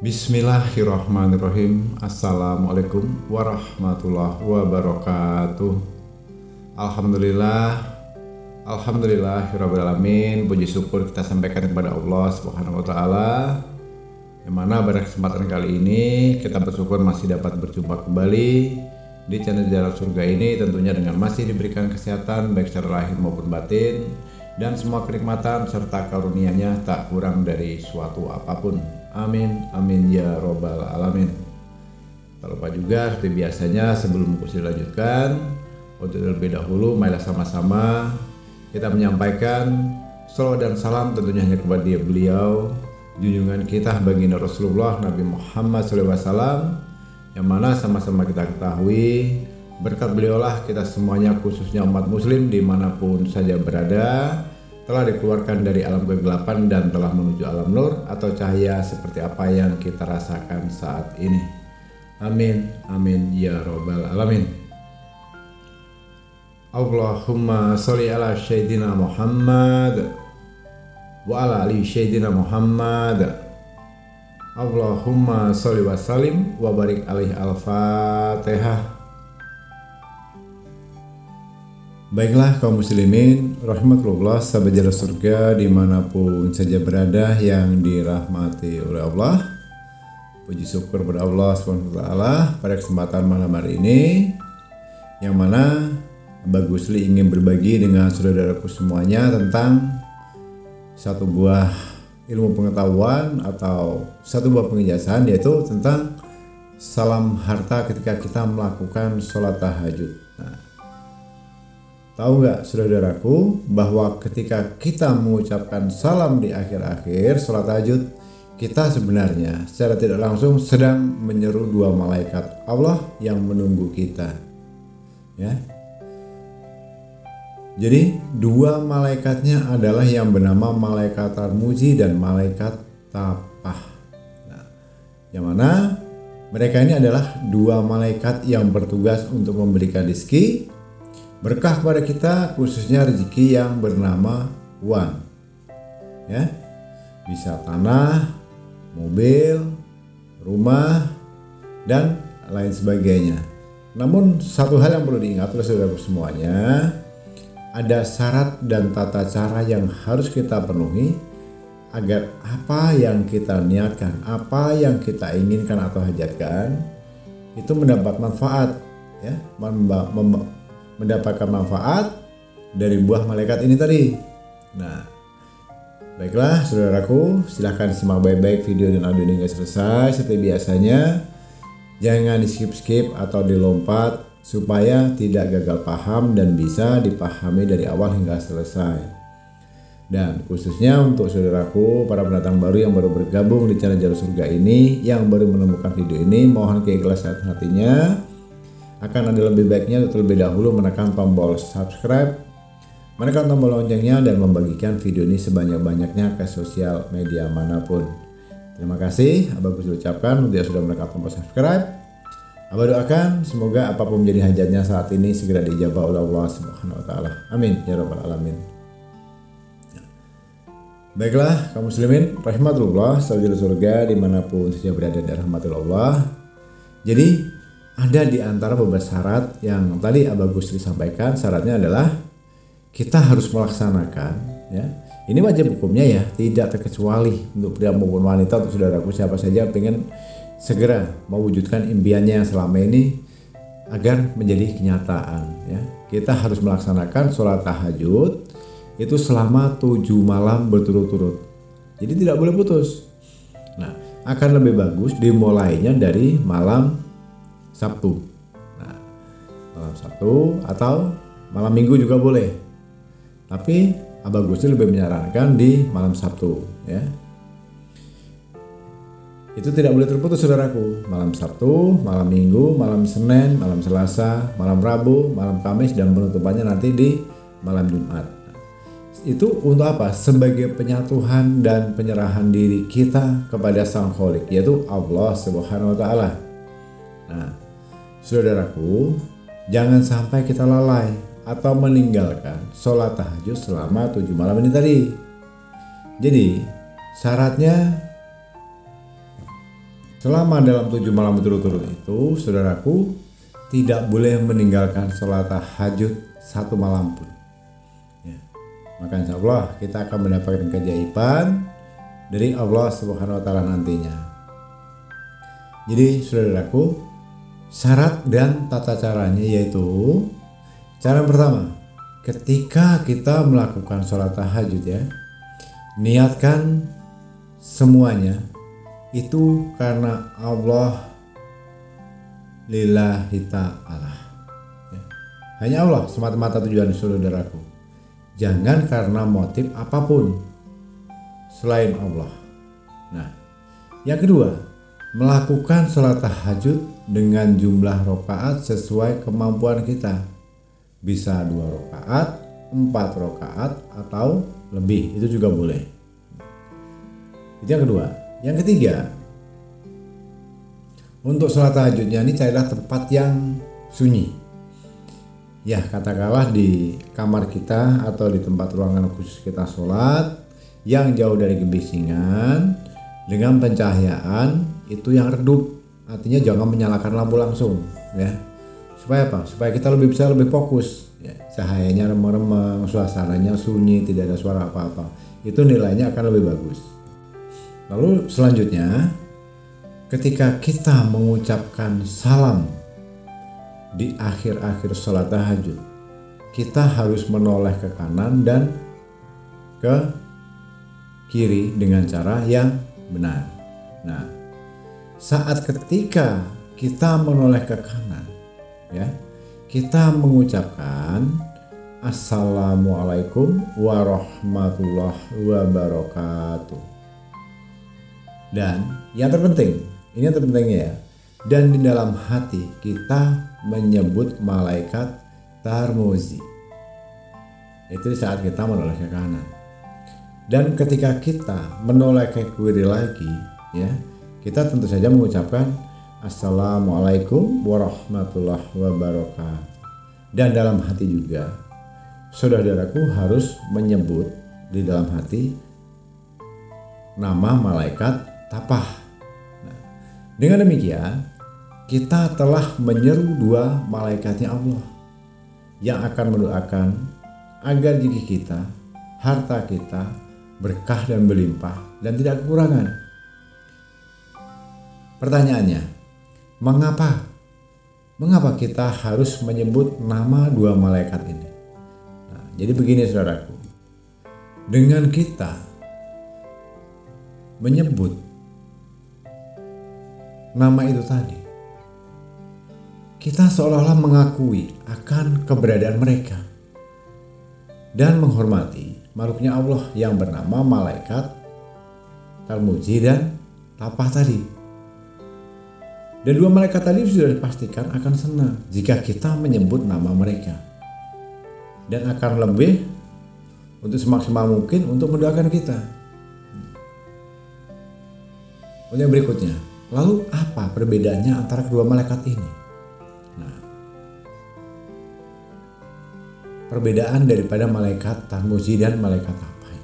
Bismillahirrahmanirrahim. Assalamualaikum warahmatullahi wabarakatuh. Alhamdulillahirrabbilalamin. Puji syukur kita sampaikan kepada Allah Subhanahu wa ta'ala, yang mana pada kesempatan kali ini kita bersyukur masih dapat berjumpa kembali di channel Jalan Surga ini, tentunya dengan masih diberikan kesehatan baik secara lahir maupun batin, dan semua kenikmatan serta karunia-Nya tak kurang dari suatu apapun. Amin, amin ya robbal alamin. Tak lupa juga seperti biasanya, sebelum kursi dilanjutkan, untuk terlebih dahulu marilah sama-sama kita menyampaikan salawat dan salam tentunya hanya kepada beliau, junjungan kita baginda Rasulullah Nabi Muhammad SAW, yang mana sama-sama kita ketahui berkat beliaulah kita semuanya, khususnya umat muslim dimanapun saja berada, telah dikeluarkan dari alam kegelapan dan telah menuju alam nur atau cahaya seperti apa yang kita rasakan saat ini. Amin, amin ya robbal alamin. Allahumma sholli ala sayyidina Muhammad wa ala ali sayyidina Muhammad. Allahumma sholli wa sallim wa barik alaihi. Al-Fatihah. Baiklah kaum muslimin rahmatullah, sahabat Jalan Surga dimanapun saja berada yang dirahmati oleh Allah. Puji syukur kepada Allah SWT pada kesempatan malam hari ini, yang mana Abah Gusli ingin berbagi dengan saudaraku semuanya tentang satu buah ilmu pengetahuan atau satu buah penjelasan, yaitu tentang salam harta ketika kita melakukan sholat tahajud. Tahu nggak saudaraku bahwa ketika kita mengucapkan salam di akhir-akhir sholat tahajud, kita sebenarnya secara tidak langsung sedang menyeru dua malaikat Allah yang menunggu kita, ya. Jadi dua malaikatnya adalah yang bernama malaikat Tarmuzi dan malaikat Tapah. Nah, yang mana mereka ini adalah dua malaikat yang bertugas untuk memberikan rezeki berkah kepada kita, khususnya rezeki yang bernama uang, ya, bisa tanah, mobil, rumah, dan lain sebagainya. Namun satu hal yang perlu diingat oleh saudara semuanya, ada syarat dan tata cara yang harus kita penuhi agar apa yang kita niatkan, apa yang kita inginkan atau hajatkan itu mendapat manfaat, ya, mendapatkan manfaat dari buah malaikat ini tadi. Nah, baiklah saudaraku, silahkan simak baik-baik video dan audio ini hingga selesai. Seperti biasanya, jangan di skip-skip atau dilompat supaya tidak gagal paham dan bisa dipahami dari awal hingga selesai. Dan khususnya untuk saudaraku, para pendatang baru yang baru bergabung di channel Jalan Surga ini, yang baru menemukan video ini, mohon keikhlasan hatinya, akan ada lebih baiknya terlebih dahulu menekan tombol subscribe, menekan tombol loncengnya, dan membagikan video ini sebanyak-banyaknya ke sosial media manapun. Terima kasih Abah Gus ucapkan untuk yang sudah menekan tombol subscribe. Abah doakan semoga apapun menjadi hajatnya saat ini segera diijabah oleh Allah Subhanahu wa ta'ala. Amin ya rabbal alamin. Baiklah kaum muslimin rahmatullah, saudara surga dimanapun saja berada di rahmatul Allah. Jadi ada di antara beberapa syarat yang tadi Abah Gusli sampaikan. Syaratnya adalah kita harus melaksanakan, ya. Ini wajib hukumnya, ya, tidak terkecuali untuk pria maupun wanita, untuk saudaraku siapa saja pengen segera mewujudkan impiannya yang selama ini agar menjadi kenyataan, ya. Kita harus melaksanakan sholat tahajud itu selama 7 malam berturut-turut. Jadi tidak boleh putus. Nah, akan lebih bagus dimulainya dari malam Sabtu. Nah, malam Sabtu atau malam Minggu juga boleh. Tapi Abah Gusli lebih menyarankan di malam Sabtu, ya. Itu tidak boleh terputus saudaraku. Malam Sabtu, malam Minggu, malam Senin, malam Selasa, malam Rabu, malam Kamis, dan penutupannya nanti di malam Jumat. Itu untuk apa? Sebagai penyatuan dan penyerahan diri kita kepada Sang Khalik, yaitu Allah Subhanahu wa ta'ala. Nah, saudaraku, jangan sampai kita lalai atau meninggalkan sholat tahajud selama 7 malam ini tadi. Jadi syaratnya selama dalam 7 malam berturut-turut itu, saudaraku, tidak boleh meninggalkan sholat tahajud 1 malam pun. Ya. Maka insya Allah kita akan mendapatkan keajaiban dari Allah Subhanahu wa Ta'ala nantinya. Jadi saudaraku, syarat dan tata caranya yaitu, cara pertama, ketika kita melakukan sholat tahajud ya, niatkan semuanya itu karena Allah lillahi ta'ala ya. Hanya Allah semata-mata tujuan saudaraku. Jangan karena motif apapun selain Allah. Nah, yang kedua, melakukan sholat tahajud dengan jumlah rakaat sesuai kemampuan kita. Bisa 2 rakaat, 4 rakaat atau lebih, itu juga boleh. Itu yang kedua. Yang ketiga, untuk sholat tahajudnya ini carilah tempat yang sunyi. Ya, katakanlah di kamar kita atau di tempat ruangan khusus kita sholat yang jauh dari kebisingan, dengan pencahayaan itu yang redup. Artinya jangan menyalakan lampu langsung ya. Supaya apa? Supaya kita bisa lebih fokus ya. Cahayanya remang-remang, suasananya sunyi, tidak ada suara apa-apa. Itu nilainya akan lebih bagus. Lalu selanjutnya, ketika kita mengucapkan salam di akhir-akhir sholat tahajud, kita harus menoleh ke kanan dan ke kiri dengan cara yang benar. Nah, saat ketika kita menoleh ke kanan ya, kita mengucapkan Assalamualaikum warahmatullahi wabarakatuh. Dan yang terpenting, ini yang terpentingnya ya, dan di dalam hati kita menyebut malaikat Tarmuzi. Itu saat kita menoleh ke kanan. Dan ketika kita menoleh ke kiri lagi ya, kita tentu saja mengucapkan Assalamualaikum warahmatullahi wabarakatuh. Dan dalam hati juga, saudaraku harus menyebut di dalam hati nama malaikat Tapah. Nah, dengan demikian kita telah menyeru 2 malaikatnya Allah yang akan mendoakan agar rezeki kita, harta kita berkah dan berlimpah dan tidak kekurangan. Pertanyaannya, mengapa kita harus menyebut nama 2 malaikat ini? Nah, jadi begini saudaraku, dengan kita menyebut nama itu tadi, kita seolah-olah mengakui akan keberadaan mereka dan menghormati makhluknya Allah yang bernama malaikat Tarmuzi dan Tapah tadi. Dan 2 malaikat tadi sudah dipastikan akan senang jika kita menyebut nama mereka, dan akan lebih untuk semaksimal mungkin untuk mendoakan kita. Yang berikutnya, lalu apa perbedaannya antara kedua malaikat ini? Nah, perbedaan daripada malaikat Tarmuzi dan malaikat Tapah.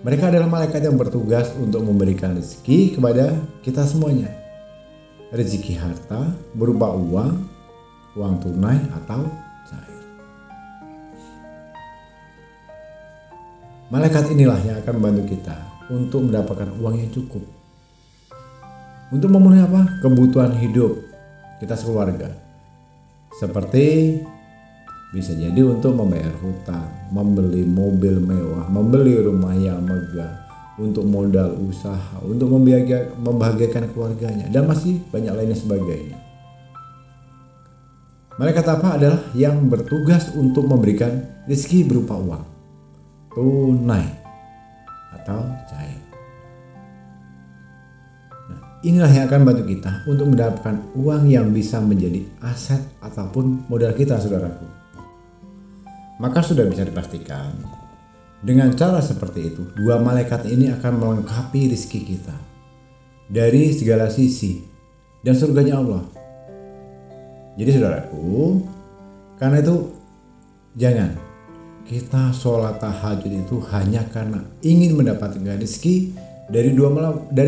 Mereka adalah malaikat yang bertugas untuk memberikan rezeki kepada kita semuanya. Rezeki harta berupa uang tunai atau cair. Malaikat inilah yang akan membantu kita untuk mendapatkan uang yang cukup, untuk memenuhi apa? Kebutuhan hidup kita sekeluarga. Seperti bisa jadi untuk membayar hutang, membeli mobil mewah, membeli rumah yang megah, untuk modal usaha, untuk membahagiakan keluarganya, dan masih banyak lainnya sebagainya. Malaikat apa adalah yang bertugas untuk memberikan rezeki berupa uang tunai atau cair. Inilah yang akan bantu kita untuk mendapatkan uang yang bisa menjadi aset ataupun modal kita, saudaraku. Maka sudah bisa dipastikan, dengan cara seperti itu, 2 malaikat ini akan melengkapi rezeki kita dari segala sisi dan surganya Allah. Jadi saudaraku, karena itu jangan kita sholat tahajud itu hanya karena ingin mendapatkan rezeki dari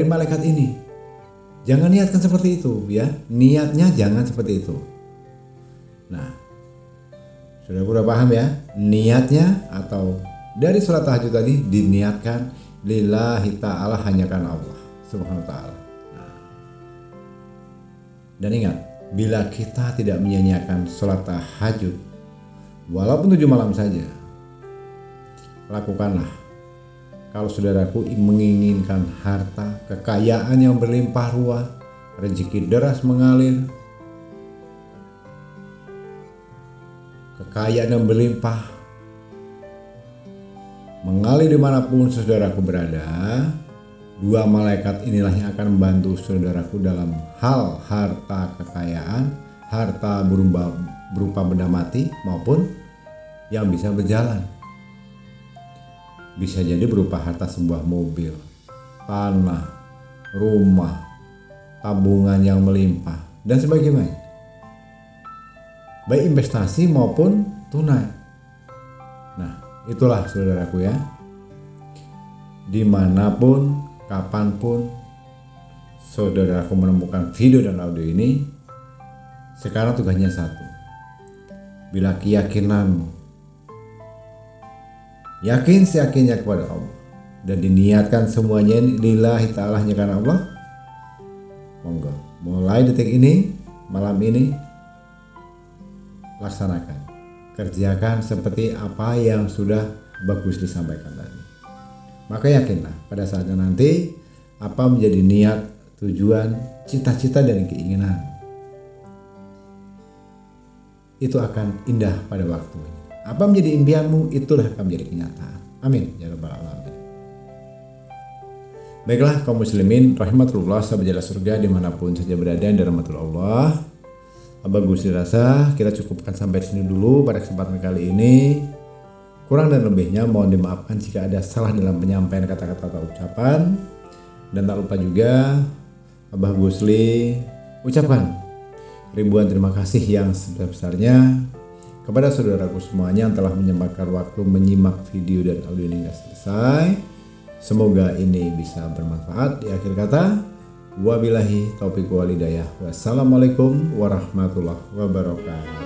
malaikat ini. Jangan niatkan seperti itu ya. Niatnya jangan seperti itu. Nah, sudah udah paham ya? Niatnya atau dari sholat tahajud tadi diniatkan lillahi ta'ala, hanya karena Allah subhanahu wa ta'ala. Nah, dan ingat, bila kita tidak menyia-nyiakan sholat tahajud walaupun 7 malam saja, lakukanlah. Kalau saudaraku menginginkan harta, kekayaan yang berlimpah ruah, rezeki deras mengalir, kekayaan yang berlimpah mengalir dimanapun saudaraku berada, 2 malaikat inilah yang akan membantu saudaraku dalam hal harta kekayaan, harta berupa benda mati maupun yang bisa berjalan. Bisa jadi berupa harta sebuah mobil, tanah, rumah, tabungan yang melimpah, dan sebagainya. Baik investasi maupun tunai. Nah, itulah saudaraku ya. Dimanapun, kapanpun saudaraku menemukan video dan audio ini, sekarang tugasnya satu. Bila keyakinanmu yakin seyakinnya kepada Allah dan diniatkan semuanya lillahi ta'ala, hanya karena Allah, monggo mulai detik ini, malam ini, laksanakan, kerjakan seperti apa yang sudah bagus disampaikan tadi. Maka yakinlah pada saatnya nanti apa menjadi niat, tujuan, cita-cita dan keinginan, itu akan indah pada waktunya. Apa menjadi impianmu, itulah akan menjadi kenyataan. Amin ya rabbal alamin. Baiklah kaum muslimin rahimatullah, sahabat jalan surga dimanapun saja berada dan rahmatullah Allah. Abah Gusti rasa kita cukupkan sampai sini dulu pada kesempatan kali ini. Kurang dan lebihnya mohon dimaafkan jika ada salah dalam penyampaian kata-kata atau ucapan. Dan tak lupa juga Abah Gusli ucapkan ribuan terima kasih yang sebesar-besarnya kepada saudaraku semuanya yang telah menyempatkan waktu menyimak video dan audio ini hingga selesai. Semoga ini bisa bermanfaat. Di akhir kata, wabillahi taufiq wal hidayah. Wassalamualaikum warahmatullahi wabarakatuh.